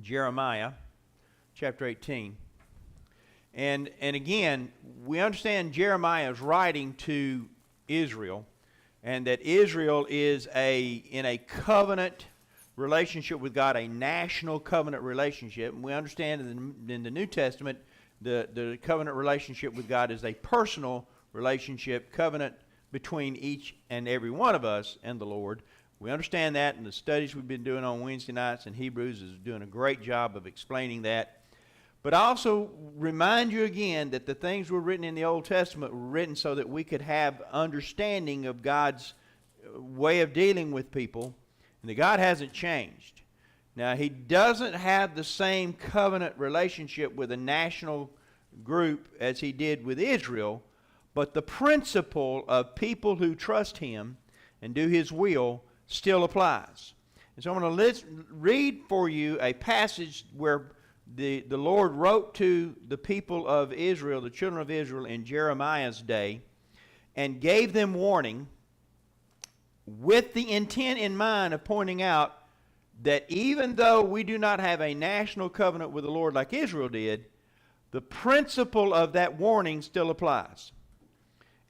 Jeremiah chapter 18. And again, we understand Jeremiah is writing to Israel, and that Israel is in a covenant relationship with God, a national covenant relationship. And we understand in the New Testament, the covenant relationship with God is a personal relationship, covenant between each and every one of us and the Lord. We understand that, and the studies we've been doing on Wednesday nights in Hebrews is doing a great job of explaining that. But I also remind you again that the things were written in the Old Testament were written so that we could have understanding of God's way of dealing with people, and that God hasn't changed. Now, He doesn't have the same covenant relationship with a national group as He did with Israel, but the principle of people who trust Him and do His will still applies. And so I'm going to read for you a passage where the Lord wrote to the people of Israel, the children of Israel in Jeremiah's day, and gave them warning with the intent in mind of pointing out that even though we do not have a national covenant with the Lord like Israel did, the principle of that warning still applies.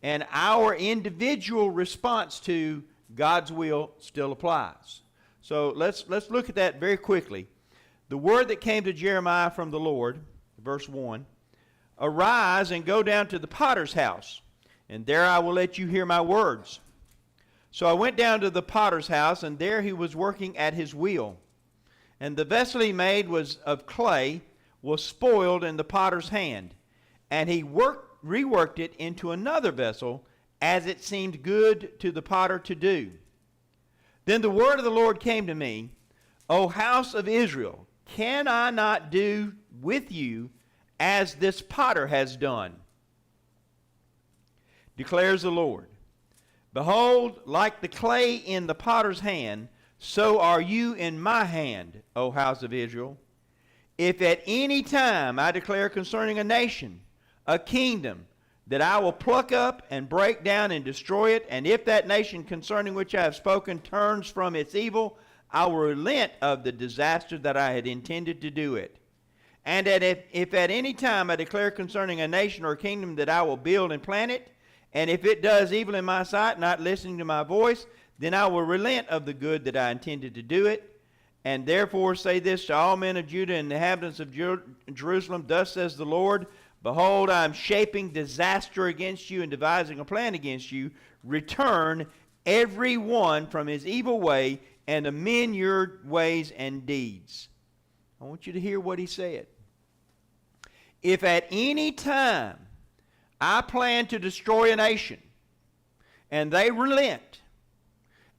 And our individual response to God's will still applies. So let's look at that very quickly. The word that came to Jeremiah from the Lord, verse 1, "Arise and go down to the potter's house, and there I will let you hear my words." So I went down to the potter's house, and there he was working at his wheel. And the vessel he made was of clay, was spoiled in the potter's hand. And he reworked it into another vessel, as it seemed good to the potter to do. Then the word of the Lord came to me, "O house of Israel, can I not do with you as this potter has done? Declares the Lord. Behold, like the clay in the potter's hand, so are you in my hand, O house of Israel. If at any time I declare concerning a nation, a kingdom, that I will pluck up and break down and destroy it, and if that nation concerning which I have spoken turns from its evil, I will relent of the disaster that I had intended to do it. And that if at any time I declare concerning a nation or a kingdom that I will build and plant it, and if it does evil in my sight, not listening to my voice, then I will relent of the good that I intended to do it. And therefore say this to all men of Judah and the inhabitants of Jerusalem, thus says the Lord, behold, I am shaping disaster against you and devising a plan against you. Return every one from his evil way and amend your ways and deeds." I want you to hear what he said. If at any time I plan to destroy a nation, and they relent,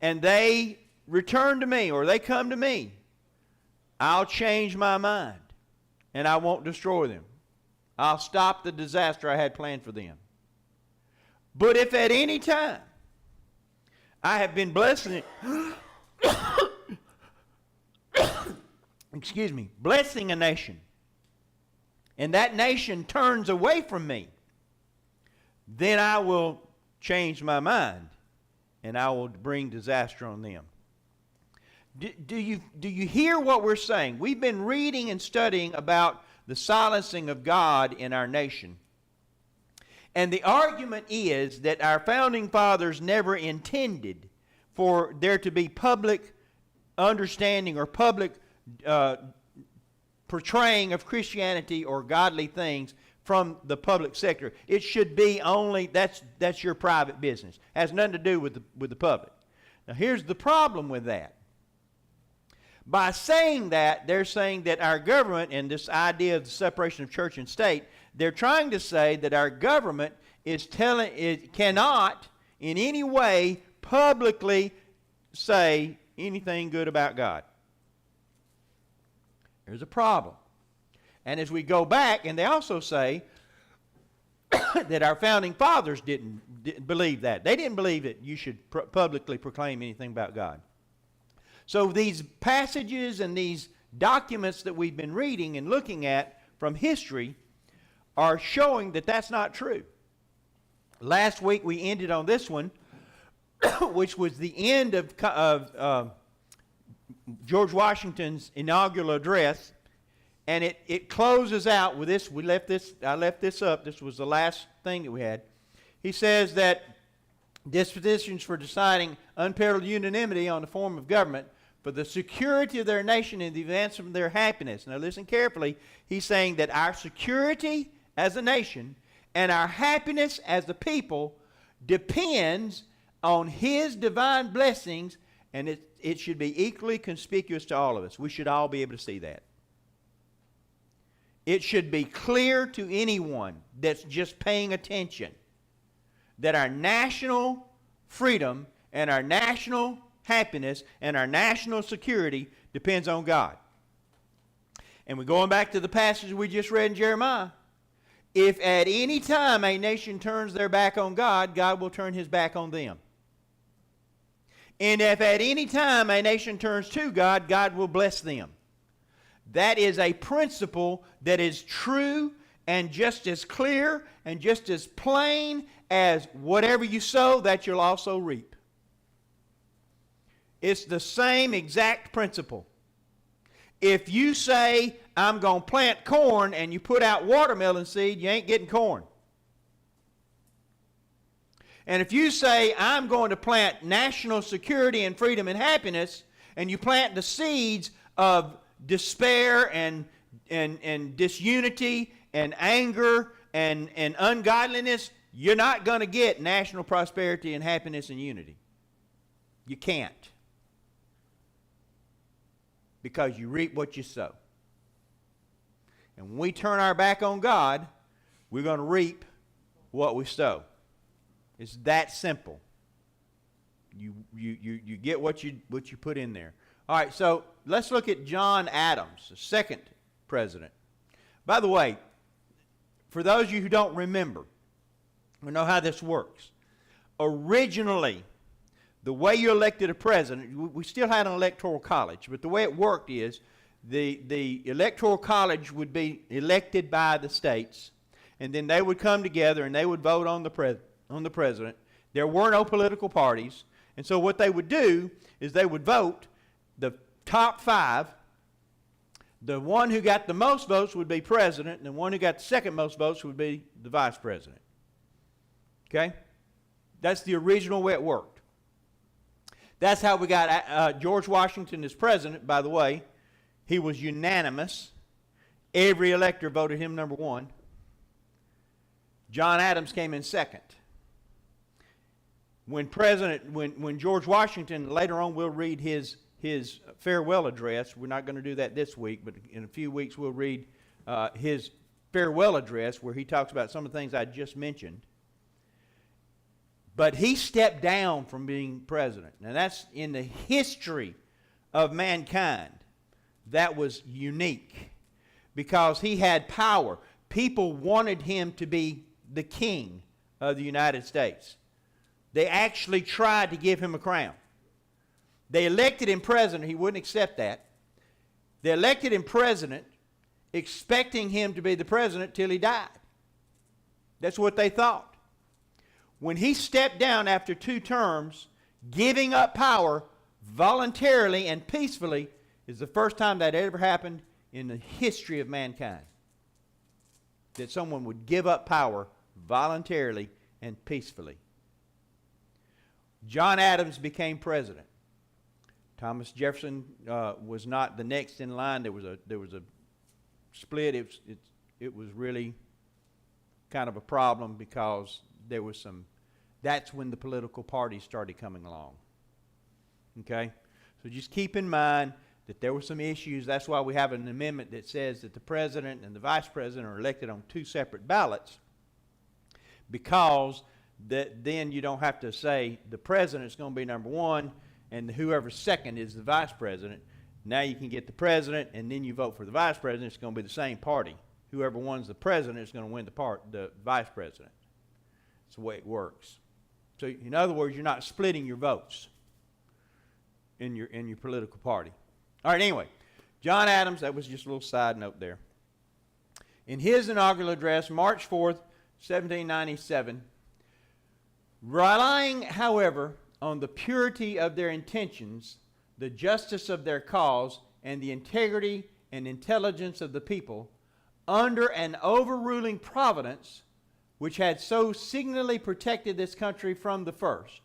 and they return to me, or they come to me, I'll change my mind, and I won't destroy them. I'll stop the disaster I had planned for them. But if at any time I have been blessing blessing a nation, and that nation turns away from me, then I will change my mind, and I will bring disaster on them. Do you hear what we're saying? We've been reading and studying about the silencing of God in our nation. And the argument is that our founding fathers never intended for there to be public understanding or public portraying of Christianity or godly things from the public sector. It should be only, that's your private business. Has nothing to do with the public. Now here's the problem with that. By saying that, they're saying that our government, and this idea of the separation of church and state, they're trying to say that our government it cannot in any way publicly say anything good about God. There's a problem. And as we go back, and they also say that our founding fathers didn't believe that. They didn't believe that you should publicly proclaim anything about God. So these passages and these documents that we've been reading and looking at from history are showing that that's not true. Last week we ended on this one, which was the end of George Washington's inaugural address, And it closes out with this. I left this up. This was the last thing that we had. He says that dispositions for deciding unparalleled unanimity on the form of government for the security of their nation and the advancement of their happiness. Now listen carefully. He's saying that our security as a nation and our happiness as a people depends on his divine blessings, and it should be equally conspicuous to all of us. We should all be able to see that. It should be clear to anyone that's just paying attention that our national freedom and our national happiness and our national security depends on God. And we're going back to the passage we just read in Jeremiah. If at any time a nation turns their back on God, God will turn his back on them. And if at any time a nation turns to God, God will bless them. That is a principle that is true and just as clear and just as plain as whatever you sow, that you'll also reap. It's the same exact principle. If you say, I'm going to plant corn, and you put out watermelon seed, you ain't getting corn. And if you say, I'm going to plant national security and freedom and happiness, and you plant the seeds of despair and disunity and anger and ungodliness, you're not going to get national prosperity and happiness and unity. You can't. Because you reap what you sow. And when we turn our back on God, we're going to reap what we sow. It's that simple. You get what you put in there. All right, so let's look at John Adams, the second president. By the way, for those of you who don't remember, we know how this works. Originally, the way you elected a president, we still had an electoral college, but the way it worked is the electoral college would be elected by the states, and then they would come together and they would vote on the president. There were no political parties, and so what they would do is they would vote the top five. The one who got the most votes would be president, and the one who got the second most votes would be the vice president. Okay? That's the original way it worked. That's how we got George Washington as president. By the way, he was unanimous. Every elector voted him number one. John Adams came in second. When George Washington, later on we'll read his farewell address. We're not going to do that this week, but in a few weeks we'll read his farewell address where he talks about some of the things I just mentioned. But he stepped down from being president. Now that's in the history of mankind. That was unique because he had power. People wanted him to be the king of the United States. They actually tried to give him a crown. They elected him president. He wouldn't accept that. They elected him president expecting him to be the president till he died. That's what they thought. When he stepped down after 2 terms, giving up power voluntarily and peacefully is the first time that ever happened in the history of mankind. That someone would give up power voluntarily and peacefully. John Adams became president. Thomas Jefferson was not the next in line. There was a split. It was really kind of a problem because there was some. That's when the political parties started coming along. Okay, so just keep in mind that there were some issues. That's why we have an amendment that says that the president and the vice president are elected on 2 separate ballots, because then you don't have to say the president's going to be number 1 and whoever's second is the vice president. Now you can get the president and then you vote for the vice president. It's going to be the same party. Whoever wins the president is going to win the vice president. That's the way it works. So in other words, you're not splitting your votes in your political party. All right, anyway, John Adams, that was just a little side note there. In his inaugural address, March 4th, 1797, relying, however, on the purity of their intentions, the justice of their cause, and the integrity and intelligence of the people under an overruling providence which had so signally protected this country from the first.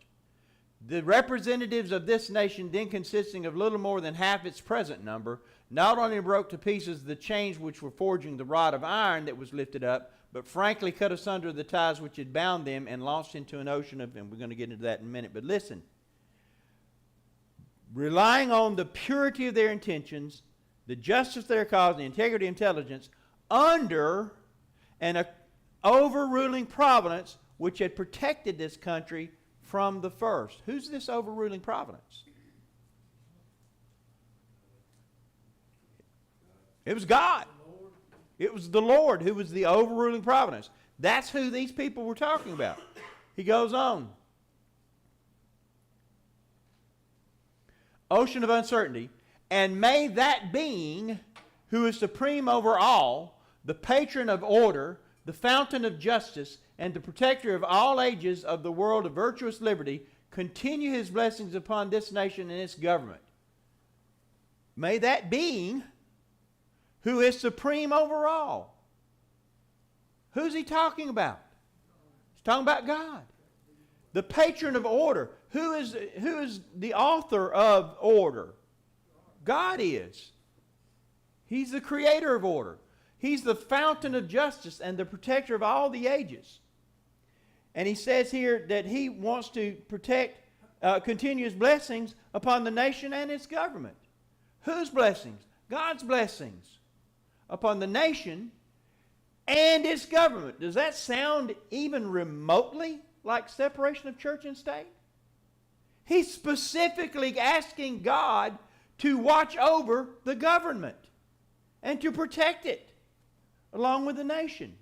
The representatives of this nation, then consisting of little more than half its present number, not only broke to pieces the chains which were forging the rod of iron that was lifted up, but frankly cut asunder the ties which had bound them and launched into an ocean of, and we're going to get into that in a minute, but listen. Relying on the purity of their intentions, the justice of their cause, and the integrity of intelligence, under an overruling providence which had protected this country from the first. Who's this overruling providence? It was God. It was the Lord who was the overruling providence. That's who these people were talking about. He goes on. Ocean of uncertainty. And may that being who is supreme over all, the patron of order, the fountain of justice, and the protector of all ages of the world of virtuous liberty, continue his blessings upon this nation and its government. May that being who is supreme over all. Who's he talking about? He's talking about God. The patron of order. Who is the author of order? God is. He's the creator of order. He's the fountain of justice and the protector of all the ages. And he says here that he wants to protect, continue his blessings upon the nation and its government. Whose blessings? God's blessings upon the nation and its government. Does that sound even remotely like separation of church and state? He's specifically asking God to watch over the government and to protect it along with the nation.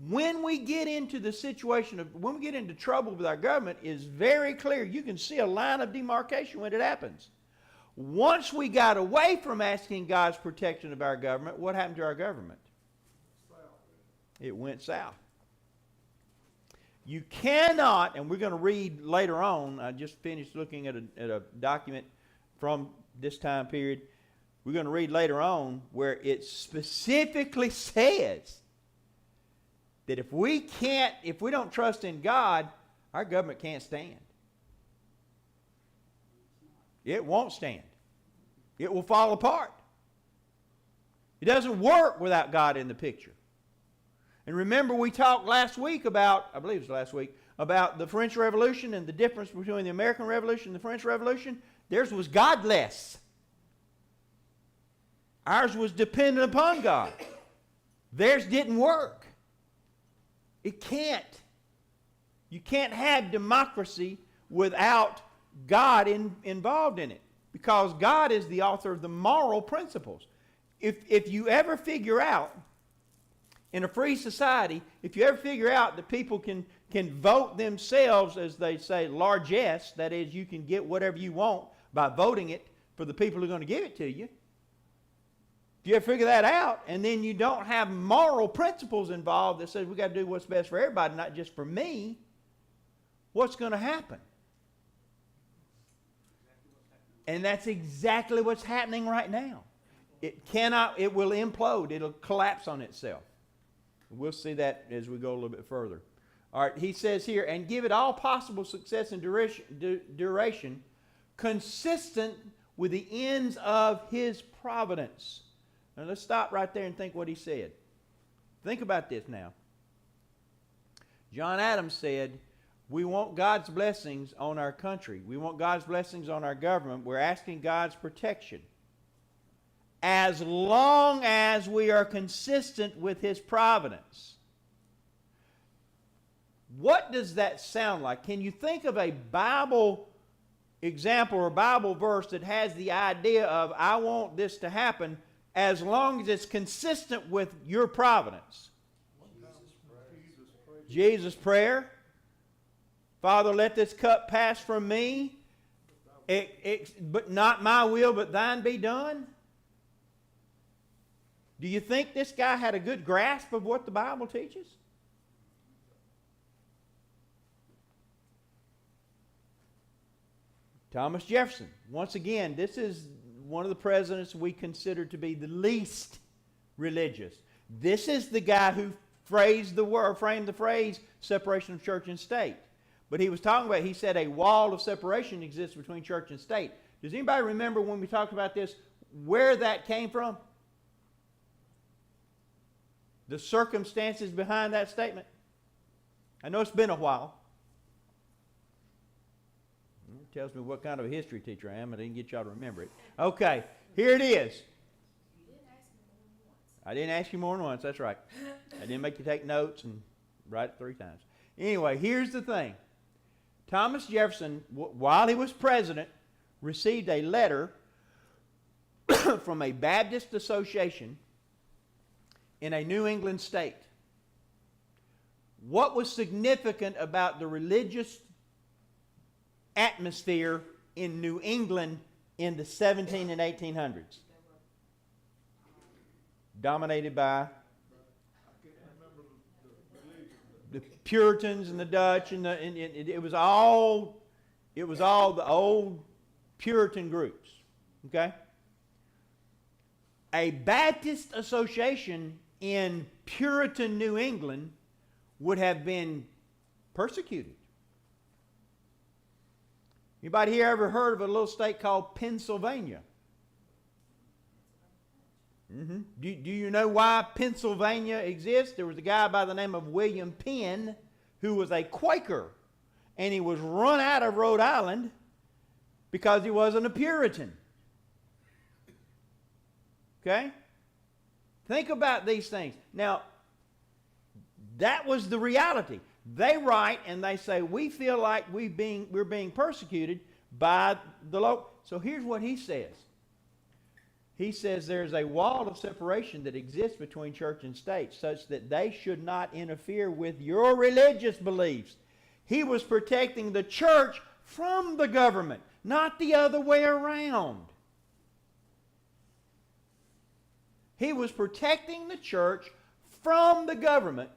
When we get into the situation of, when we get into trouble with our government, is very clear. You can see a line of demarcation when it happens. Once we got away from asking God's protection of our government, what happened to our government? It went south. You cannot, and we're going to read later on, I just finished looking at a document from this time period. We're going to read later on where it specifically says that if we don't trust in God, our government can't stand. It won't stand. It will fall apart. It doesn't work without God in the picture. And remember, we talked last week about, I believe it was last week, about the French Revolution and the difference between the American Revolution and the French Revolution. Theirs was godless. Ours was dependent upon God. Theirs didn't work. It can't. You can't have democracy without God involved in it, because God is the author of the moral principles. If you ever figure out, in a free society, if you ever figure out that people can vote themselves, as they say, largesse, that is, you can get whatever you want by voting it for the people who are going to give it to you. If you ever figure that out, and then you don't have moral principles involved that says we got to do what's best for everybody, not just for me, what's going to happen? And that's exactly what's happening right now. It will implode. It'll collapse on itself. We'll see that as we go a little bit further. All right, he says here, and give it all possible success and duration consistent with the ends of his providence. Now let's stop right there and think what he said. Think about this now. John Adams said, we want God's blessings on our country. We want God's blessings on our government. We're asking God's protection, as long as we are consistent with his providence. What does that sound like? Can you think of a Bible example or Bible verse that has the idea of, I want this to happen as long as it's consistent with your providence? Jesus' prayer. Father, let this cup pass from me, but not my will, but thine be done. Do you think this guy had a good grasp of what the Bible teaches? Thomas Jefferson. Once again, this is one of the presidents we consider to be the least religious. This is the guy who framed the phrase separation of church and state. But he was talking about, he said a wall of separation exists between church and state. Does anybody remember when we talked about this, where that came from? The circumstances behind that statement? I know it's been a while. It tells me what kind of a history teacher I am. I didn't get y'all to remember it. Okay, here it is. I didn't ask you more than once, that's right. I didn't make you take notes and write it 3 times. Anyway, here's the thing. Thomas Jefferson, while he was president, received a letter from a Baptist association in a New England state. What was significant about the religious atmosphere in New England in the 17 and 1800s? Dominated by the Puritans and the Dutch, and it was all the old Puritan groups. Okay? A Baptist association in Puritan New England would have been persecuted. Anybody here ever heard of a little state called Pennsylvania? Mm-hmm. Do you know why Pennsylvania exists? There was a guy by the name of William Penn who was a Quaker, and he was run out of Rhode Island because he wasn't a Puritan. Okay? Think about these things. Now, that was the reality. They write and they say, we feel like we're being persecuted by the local. So here's what he says. He says there's a wall of separation that exists between church and state such that they should not interfere with your religious beliefs. He was protecting the church from the government, not the other way around. He was protecting the church from the government,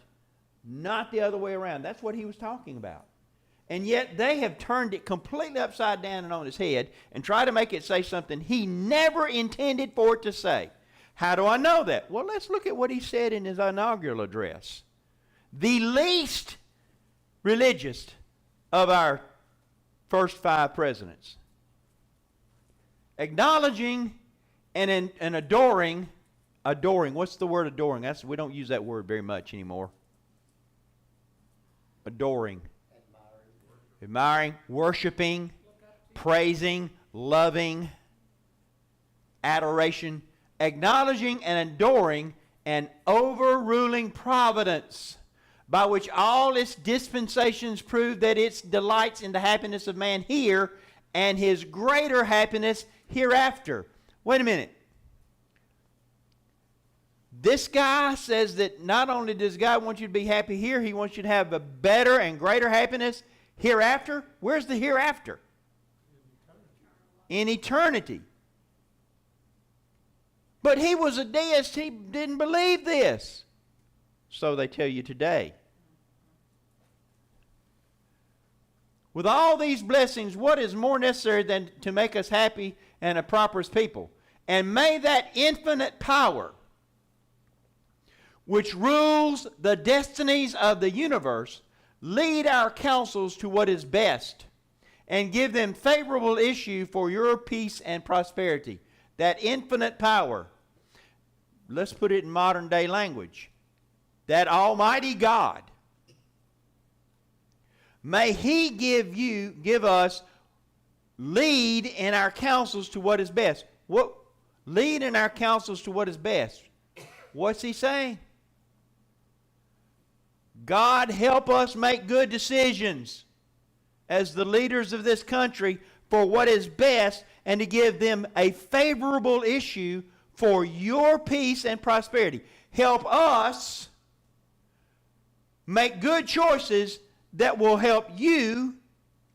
not the other way around. That's what he was talking about. And yet they have turned it completely upside down and on its head and tried to make it say something he never intended for it to say. How do I know that? Well, let's look at what he said in his inaugural address. The least religious of our first 5 presidents. Acknowledging and adoring. What's the word adoring? We don't use that word very much anymore. Adoring. Admiring, worshiping, praising, loving, adoration, acknowledging and adoring an overruling providence by which all its dispensations prove that it delights in the happiness of man here and his greater happiness hereafter. Wait a minute. This guy says that not only does God want you to be happy here, he wants you to have a better and greater happiness hereafter. Where's the hereafter? In eternity. But he was a deist. He didn't believe this. So they tell you today. With all these blessings, what is more necessary than to make us happy and a prosperous people? And may that infinite power which rules the destinies of the universe lead our counsels to what is best and give them favorable issue for your peace and prosperity. That infinite power, let's put it in modern day language, that Almighty God, may He give us lead in our counsels to what is best. What lead in our counsels to what is best? What's He saying? God, help us make good decisions as the leaders of this country for what is best and to give them a favorable issue for your peace and prosperity. Help us make good choices that will help you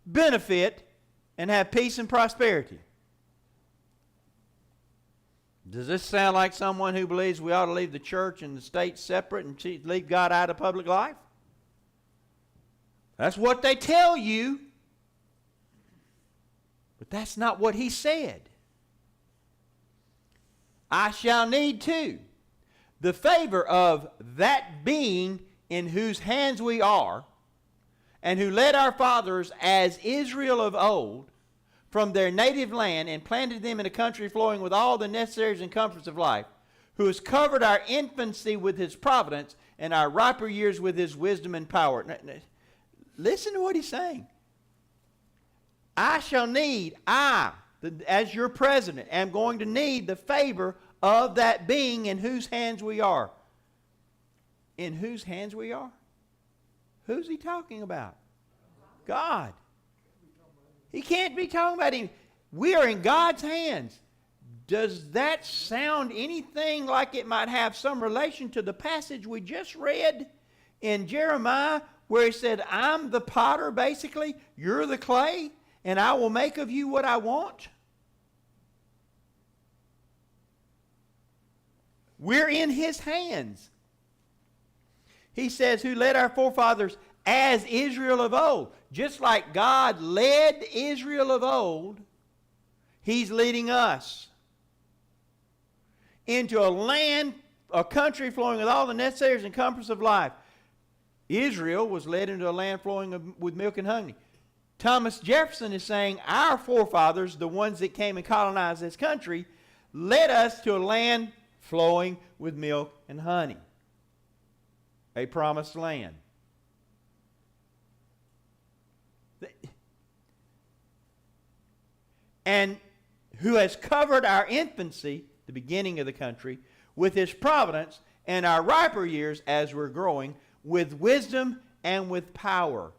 benefit and have peace and prosperity. Does this sound like someone who believes we ought to leave the church and the state separate and leave God out of public life? That's what they tell you. But that's not what He said. I shall need too the favor of that being in whose hands we are, and who led our fathers as Israel of old from their native land and planted them in a country flowing with all the necessaries and comforts of life, who has covered our infancy with his providence and our riper years with his wisdom and power. Listen to what he's saying. I shall need, as your president, am going to need the favor of that being in whose hands we are. In whose hands we are? Who's he talking about? God. He can't be talking about him. We are in God's hands. Does that sound anything like it might have some relation to the passage we just read in Jeremiah, where he said, I'm the potter, basically, you're the clay, and I will make of you what I want? We're in his hands. He says, who led our forefathers as Israel of old. Just like God led Israel of old, he's leading us into a land, a country flowing with all the necessaries and comforts of life. Israel was led into a land flowing with milk and honey. Thomas Jefferson is saying our forefathers, the ones that came and colonized this country, led us to a land flowing with milk and honey. A promised land. And who has covered our infancy, the beginning of the country, with his providence, and our riper years as we're growing, with wisdom and with power.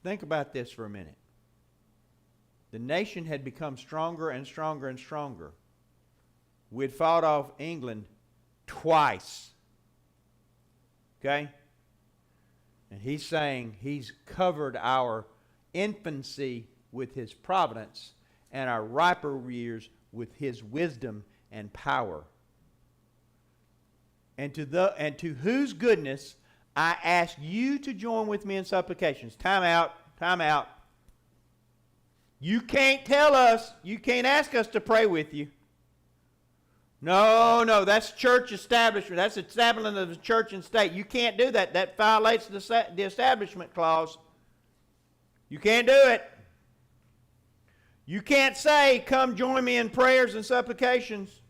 Think about this for a minute. The nation had become stronger and stronger and stronger. We'd fought off England twice. Okay? And he's saying he's covered our infancy with his providence and our riper years with his wisdom and power. And to whose goodness I ask you to join with me in supplications. Time out, time out. You can't tell us, you can't ask us to pray with you. No, that's church establishment. That's establishment of the church and state. You can't do that. That violates the establishment clause. You can't do it. You can't say, come join me in prayers and supplications.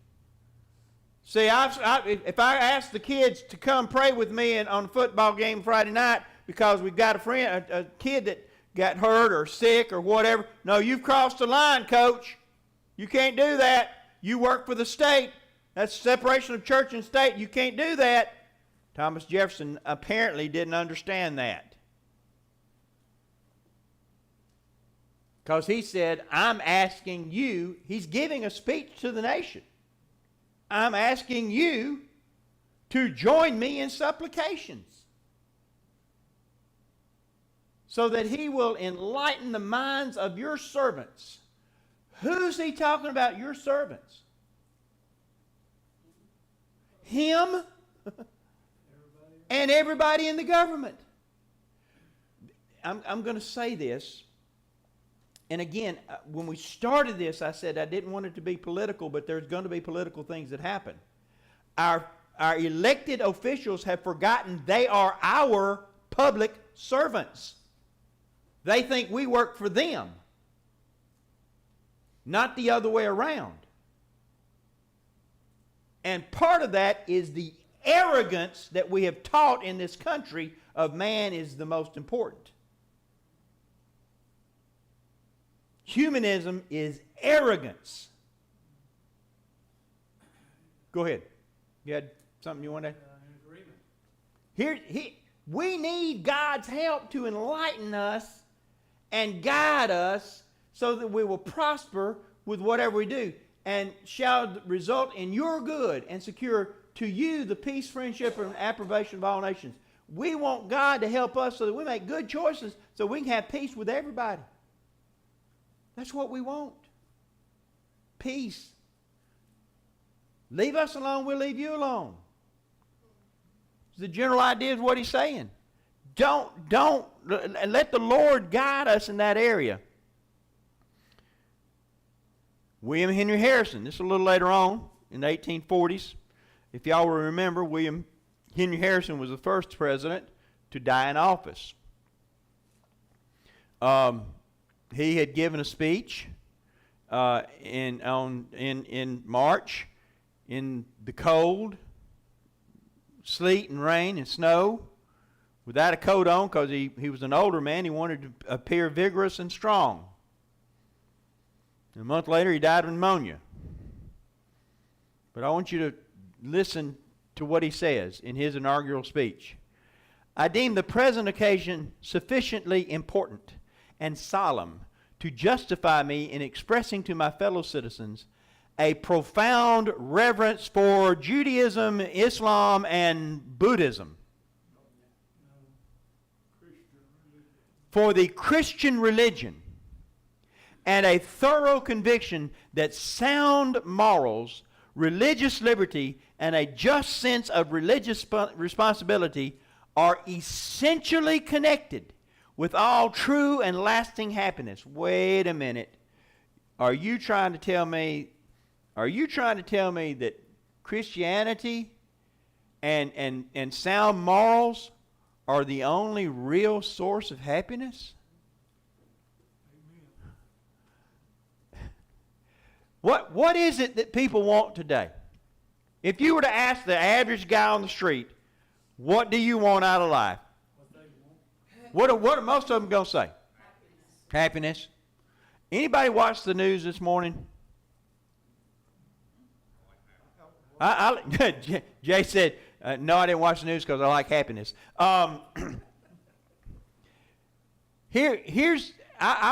See, if I ask the kids to come pray with me on a football game Friday night because we've got a kid that got hurt or sick or whatever, no, you've crossed the line, coach. You can't do that. You work for the state. That's separation of church and state. You can't do that. Thomas Jefferson apparently didn't understand that. Because he said, I'm asking you, he's giving a speech to the nation. I'm asking you to join me in supplications so that he will enlighten the minds of your servants. Who's he talking about, your servants? Him and everybody in the government. I'm going to say this. And again, when we started this, I said I didn't want it to be political, but there's going to be political things that happen. Our elected officials have forgotten they are our public servants. They think we work for them, not the other way around. And part of that is the arrogance that we have taught in this country of man is the most important. Humanism is arrogance. Go ahead. You had something you wanted to add? In agreement. We need God's help to enlighten us and guide us so that we will prosper with whatever we do and shall result in your good and secure to you the peace, friendship, and approbation of all nations. We want God to help us so that we make good choices so we can have peace with everybody. That's what we want. Peace. Leave us alone, we'll leave you alone. The general idea is what he's saying. Don't let the Lord guide us in that area. William Henry Harrison, this is a little later on in the 1840s. If y'all will remember, William Henry Harrison was the first president to die in office. He had given a speech in March in the cold, sleet and rain and snow, without a coat on because he was an older man. He wanted to appear vigorous and strong. And a month later, he died of pneumonia. But I want you to listen to what he says in his inaugural speech. I deem the present occasion sufficiently important and solemn to justify me in expressing to my fellow citizens a profound reverence for Judaism, Islam, and Buddhism. For the Christian religion, and a thorough conviction that sound morals, religious liberty, and a just sense of religious responsibility are essentially connected with all true and lasting happiness. Wait a minute. Are you trying to tell me that Christianity and sound morals are the only real source of happiness? What is it that people want today? If you were to ask the average guy on the street, what do you want out of life? What are most of them going to say? Happiness. Anybody watch the news this morning? Jay said, no, I didn't watch the news because I like happiness. I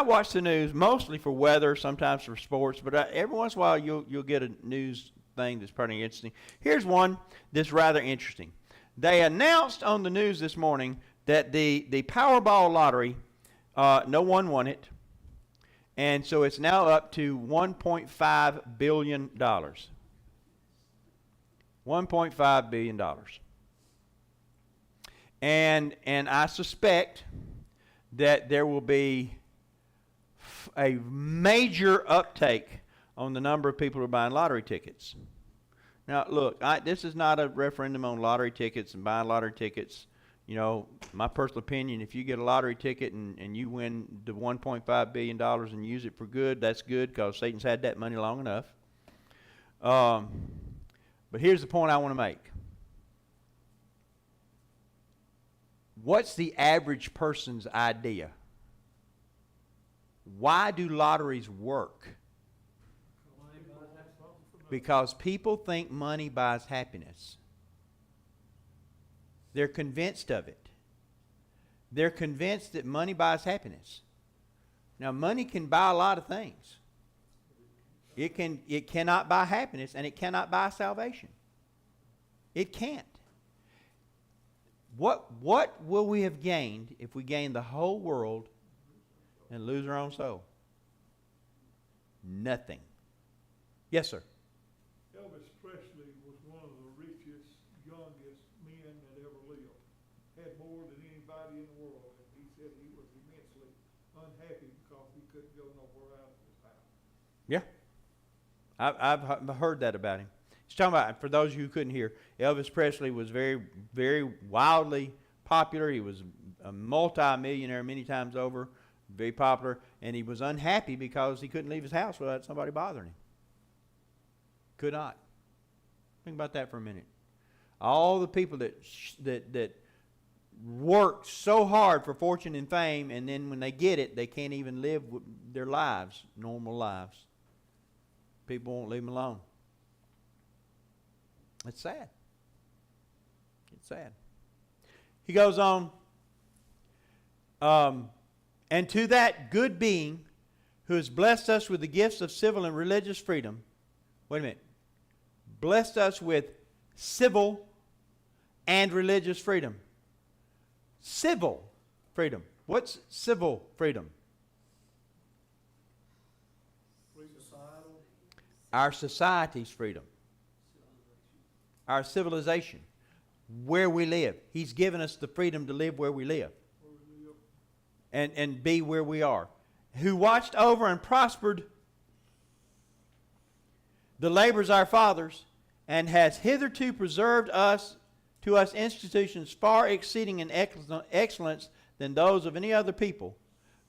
watch the news mostly for weather, sometimes for sports, but every once in a while you'll get a news thing that's pretty interesting. Here's one that's rather interesting. They announced on the news this morning that the Powerball lottery, no one won it, and so it's now up to $1.5 billion. $1.5 billion. And I suspect that there will be a major uptake on the number of people who are buying lottery tickets. Now, look, this is not a referendum on lottery tickets and buying lottery tickets. You know, my personal opinion, if you get a lottery ticket and you win the $1.5 billion and use it for good, that's good because Satan's had that money long enough. But here's the point I want to make. What's the average person's idea? Why do lotteries work? Because people think money buys happiness. They're convinced of it. They're convinced that money buys happiness. Now, money can buy a lot of things. It cannot buy happiness, and it cannot buy salvation. It can't. What will we have gained if we gain the whole world and lose our own soul? Nothing. Yes, sir. Elvis Presley was one of the richest, youngest men that ever lived. Had more than anybody in the world, and he said he was immensely unhappy because he couldn't go nowhere out of his house. Yeah. I've heard that about him. He's talking about, for those of you who couldn't hear, Elvis Presley was very, very wildly popular. He was a multi-millionaire many times over, very popular, and he was unhappy because he couldn't leave his house without somebody bothering him. Could not. Think about that for a minute. All the people that work so hard for fortune and fame, and then when they get it, they can't even live their lives, normal lives. People won't leave them alone. It's sad. It's sad. He goes on, and to that good being who has blessed us with the gifts of civil and religious freedom, wait a minute, blessed us with civil and religious freedom. Civil freedom. What's civil freedom? Our society's freedom. Our civilization. Where we live. He's given us the freedom to live where we live. And be where we are. Who watched over and prospered the labors of our fathers, and has hitherto preserved to us institutions far exceeding in excellence than those of any other people.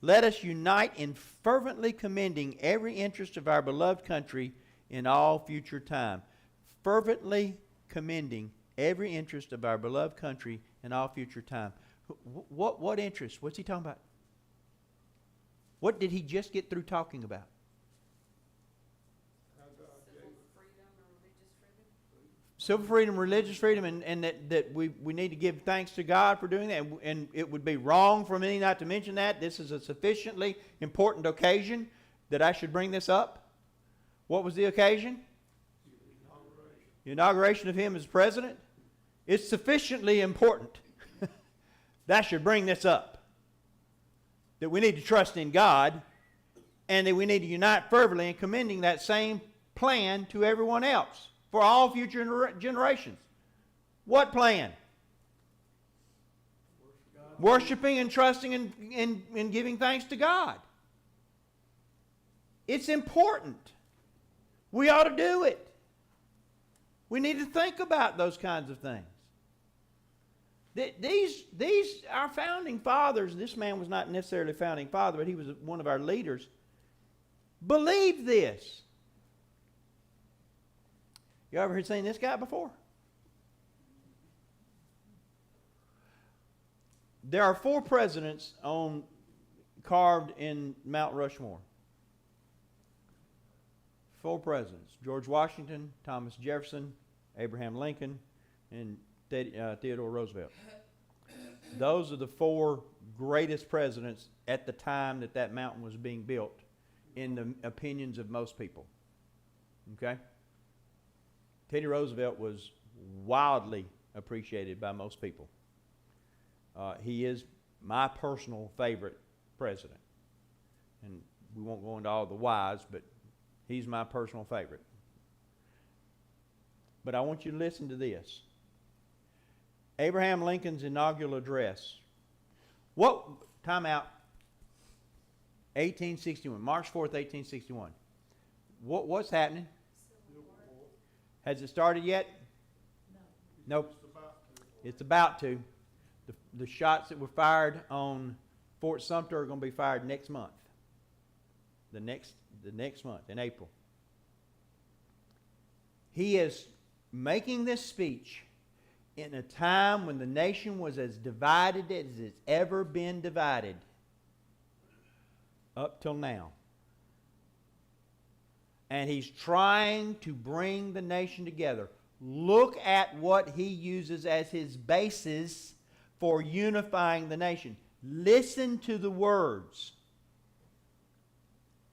Let us unite in fervently commending every interest of our beloved country in all future time. Fervently commending every interest of our beloved country in all future time. What interest? What's he talking about? What did he just get through talking about? Civil freedom, religious freedom, and that we need to give thanks to God for doing that. And it would be wrong for me not to mention that. This is a sufficiently important occasion that I should bring this up. What was the occasion? The inauguration of him as president. It's sufficiently important that I should bring this up. That we need to trust in God, and that we need to unite fervently in commending that same plan to everyone else for all future generations. What plan? Worshiping and trusting and giving thanks to God. It's important. We ought to do it. We need to think about those kinds of things. These our founding fathers, this man was not necessarily a founding father, but he was one of our leaders, believed this. You ever seen this guy before? There are 4 presidents carved in Mount Rushmore. 4 presidents: George Washington, Thomas Jefferson, Abraham Lincoln, and Theodore Roosevelt. Those are the 4 greatest presidents at the time that mountain was being built, in the opinions of most people. Okay? Teddy Roosevelt was wildly appreciated by most people. He is my personal favorite president. And we won't go into all the whys, but he's my personal favorite. But I want you to listen to this. Abraham Lincoln's inaugural address. Time out. 1861, March 4th, 1861. What's happening? Has it started yet? No. Nope. It's about to. The shots that were fired on Fort Sumter are going to be fired next month. The next month, in April. He is making this speech in a time when the nation was as divided as it's ever been divided up till now. And he's trying to bring the nation together. Look at what he uses as his basis for unifying the nation. Listen to the words.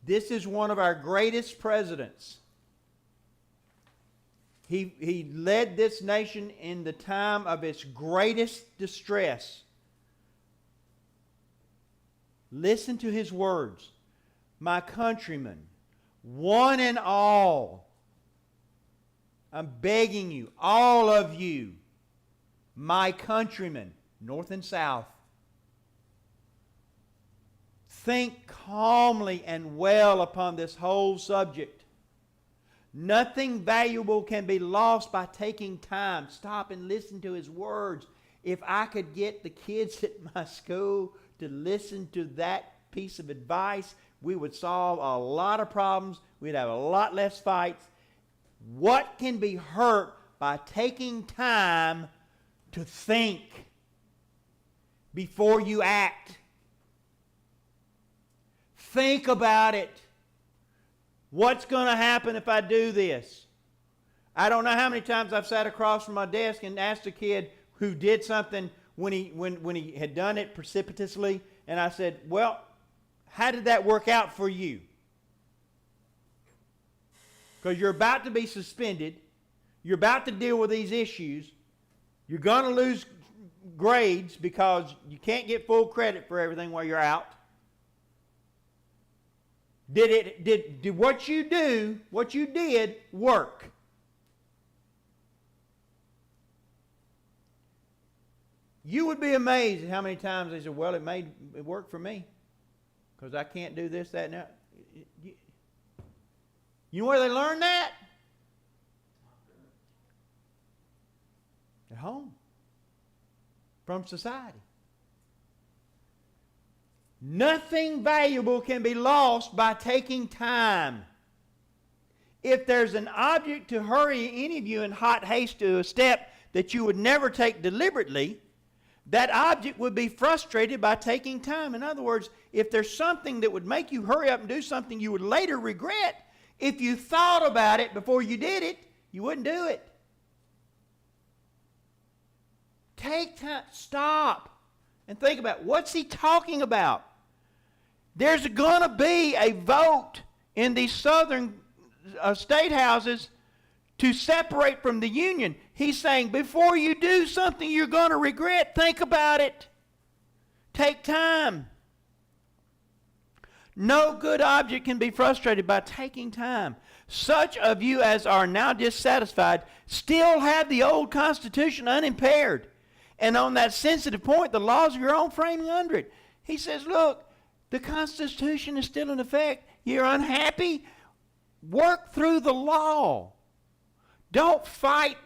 This is one of our greatest presidents. He led this nation in the time of its greatest distress. Listen to his words. My countrymen, one and all, I'm begging you, all of you, my countrymen, North and South, think calmly and well upon this whole subject. Nothing valuable can be lost by taking time. Stop and listen to his words. If I could get the kids at my school to listen to that piece of advice, we would solve a lot of problems. We'd have a lot less fights. What can be hurt by taking time to think before you act? Think about it. What's going to happen if I do this? I don't know how many times I've sat across from my desk and asked a kid who did something when he had done it precipitously, and I said, well, how did that work out for you? Because you're about to be suspended. You're about to deal with these issues. You're going to lose grades because you can't get full credit for everything while you're out. Did what you did work? You would be amazed at how many times they said, well, it worked for me because I can't do this, that, and that. You know where they learned that? At home. From society. Nothing valuable can be lost by taking time. If there's an object to hurry any of you in hot haste to a step that you would never take deliberately, that object would be frustrated by taking time. In other words, if there's something that would make you hurry up and do something you would later regret, if you thought about it before you did it, you wouldn't do it. Take time. Stop and think about, what's he talking about? There's going to be a vote in these southern state houses to separate from the Union. He's saying, before you do something you're going to regret, think about it. Take time. No good object can be frustrated by taking time. Such of you as are now dissatisfied still have the old Constitution unimpaired. And on that sensitive point, the laws of your own framing under it. He says, look, the Constitution is still in effect. You're unhappy? Work through the law. Don't fight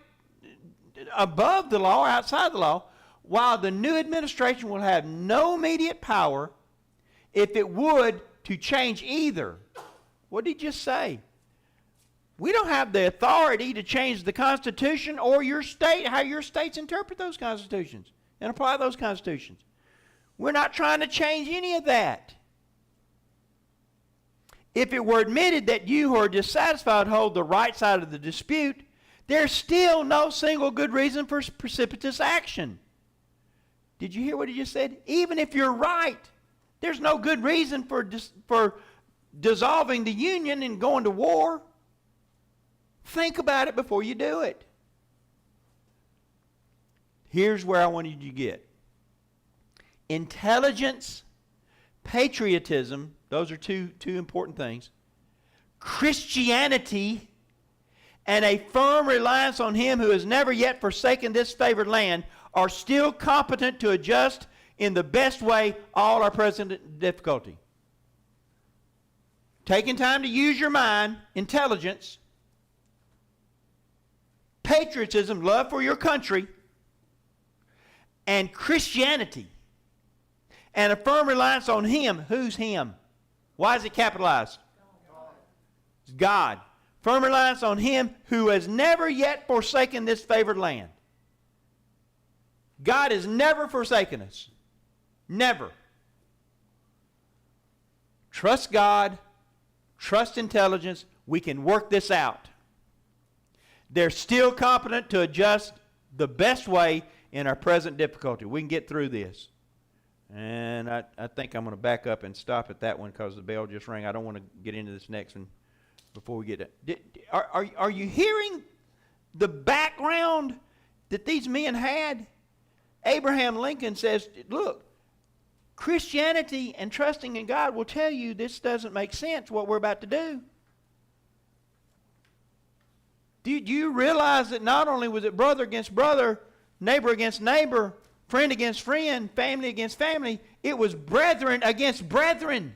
above the law or outside the law, while the new administration will have no immediate power, if it would, to change either. What did he just say? We don't have the authority to change the Constitution or your state, how your states interpret those constitutions and apply those constitutions. We're not trying to change any of that. If it were admitted that you who are dissatisfied hold the right side of the dispute, there's still no single good reason for precipitous action. Did you hear what he just said? Even if you're right, there's no good reason for dissolving the Union and going to war. Think about it before you do it. Here's where I wanted you to get. Intelligence, patriotism, those are two important things. Christianity, and a firm reliance on Him who has never yet forsaken this favored land are still competent to adjust in the best way all our present difficulty. Taking time to use your mind, intelligence, patriotism, love for your country, and Christianity, and a firm reliance on Him. Who's Him? Why is it capitalized? It's God. Firm reliance on Him who has never yet forsaken this favored land. God has never forsaken us. Never. Trust God. Trust intelligence. We can work this out. They're still competent to adjust the best way in our present difficulty. We can get through this. And I think I'm going to back up and stop at that one because the bell just rang. I don't want to get into this next one before we get it. Are you hearing the background that these men had? Abraham Lincoln says, look, Christianity and trusting in God will tell you this doesn't make sense, what we're about to do. Do you realize that not only was it brother against brother, neighbor against neighbor, friend against friend, family against family, it was brethren against brethren.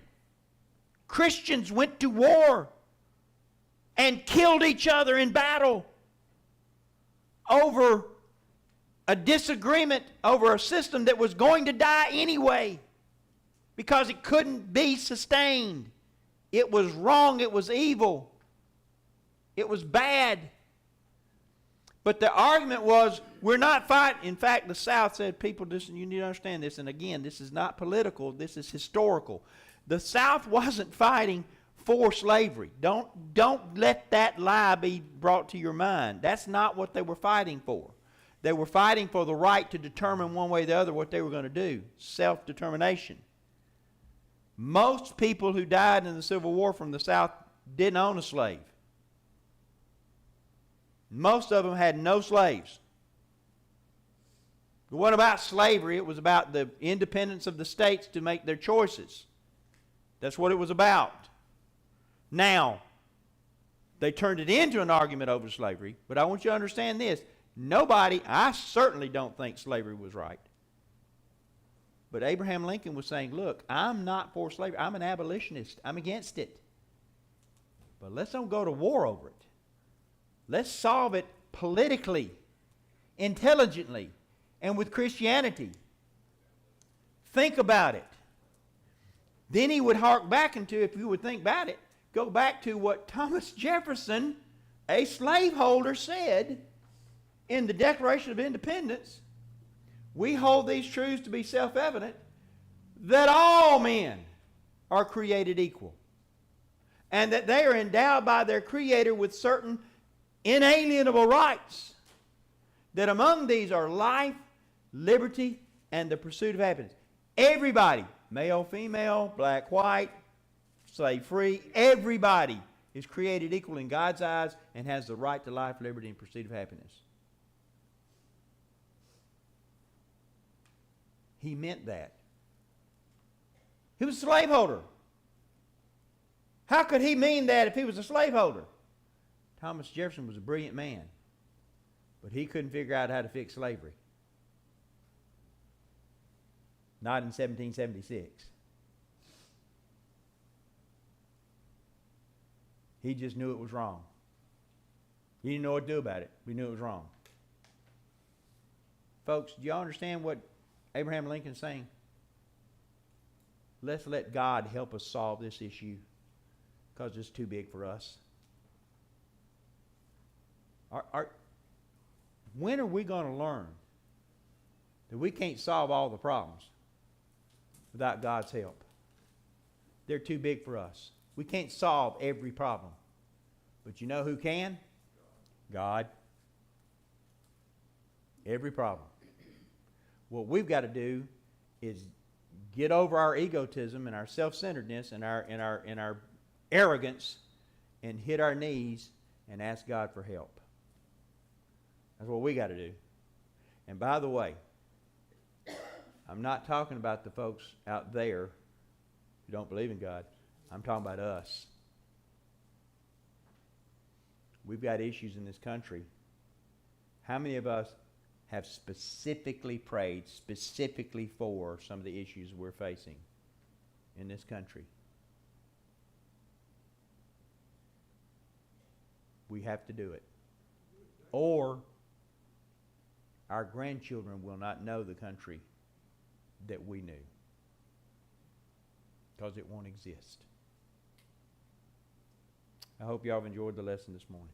Christians went to war and killed each other in battle over a disagreement over a system that was going to die anyway because it couldn't be sustained. It was wrong. It was evil. It was bad. But the argument was, we're not fighting. In fact, the South said, people, you need to understand this. And again, this is not political. This is historical. The South wasn't fighting for slavery. Don't let that lie be brought to your mind. That's not what they were fighting for. They were fighting for the right to determine one way or the other what they were going to do. Self-determination. Most people who died in the Civil War from the South didn't own a slave. Most of them had no slaves. It wasn't about slavery. It was about the independence of the states to make their choices. That's what it was about. Now, they turned it into an argument over slavery, but I want you to understand this. I certainly don't think slavery was right. But Abraham Lincoln was saying, look, I'm not for slavery. I'm an abolitionist. I'm against it. But let's don't go to war over it. Let's solve it politically intelligently and with Christianity. Think about it. Then he would hark back into, if you would think about it, go back to what Thomas Jefferson, a slaveholder, said in the Declaration of Independence. We hold these truths to be self-evident, that all men are created equal, and that they are endowed by their Creator with certain inalienable rights, that among these are life, liberty, and the pursuit of happiness. Everybody, male, female, black, white, slave free, everybody is created equal in God's eyes and has the right to life, liberty, and pursuit of happiness. He meant that. He was a slaveholder. How could he mean that if he was a slaveholder? Thomas Jefferson was a brilliant man, but he couldn't figure out how to fix slavery. Not in 1776. He just knew it was wrong. He didn't know what to do about it. We knew it was wrong. Folks, do y'all understand what Abraham Lincoln's saying? Let's let God help us solve this issue because it's too big for us. When are we going to learn that we can't solve all the problems without God's help? They're too big for us. We can't solve every problem. But you know who can? God. Every problem. What we've got to do is get over our egotism and our self-centeredness and our arrogance and hit our knees and ask God for help. That's what we got to do. And by the way, I'm not talking about the folks out there who don't believe in God. I'm talking about us. We've got issues in this country. How many of us have specifically prayed specifically for some of the issues we're facing in this country? We have to do it. Or our grandchildren will not know the country that we knew because it won't exist. I hope y'all have enjoyed the lesson this morning.